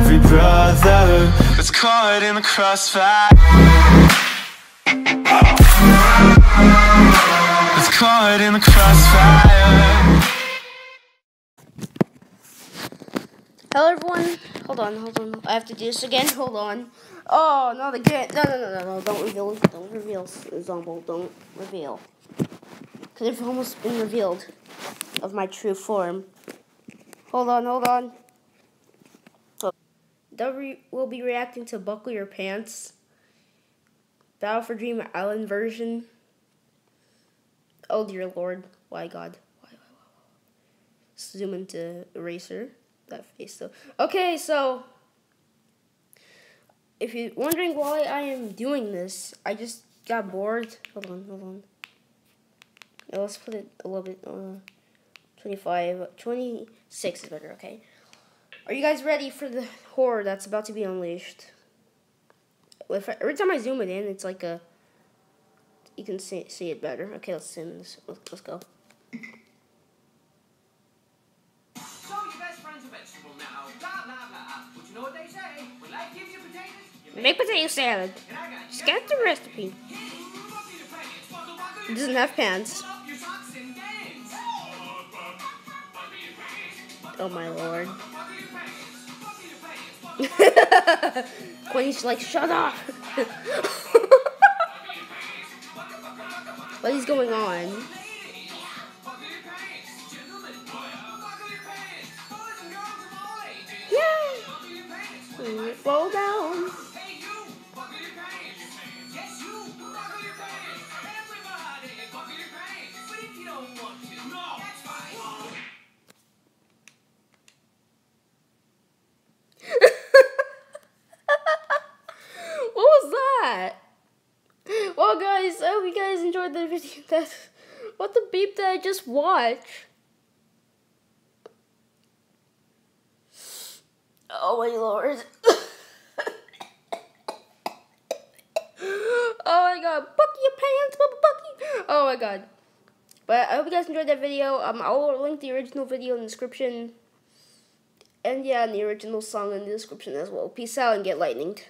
every brother that's caught in the crossfire. That's caught in the crossfire. Hello everyone, hold on, I have to do this again, hold on. Oh, not again, no, don't reveal, Zombo, don't reveal. Because it's almost been revealed of my true form. Hold on. So, we'll be reacting to Buckle Your Pants, Battle for Dream Island version. Oh dear lord, why god, why. Zoom into Eraser. That face though. Okay, so if you're wondering why I am doing this, I just got bored. Hold on. Yeah, let's put it a little bit 26 is better, okay? Are you guys ready for the horror that's about to be unleashed? Every time I zoom it in, it's like you can see it better. Okay, let's zoom this. Let's go. Make potato salad. Just get the recipe. It doesn't have pants. Oh my lord. Queen's like, shut up. What is going on? Yeah. Fall down. What was that? Well, guys, I hope you guys enjoyed the video. What the beep did I just watch? Oh my lord. Oh my god. Buckle your pants, Bucky. Oh my god. But I hope you guys enjoyed that video. I'll link the original video in the description. And yeah, the original song in the description as well. Peace out and get lightninged.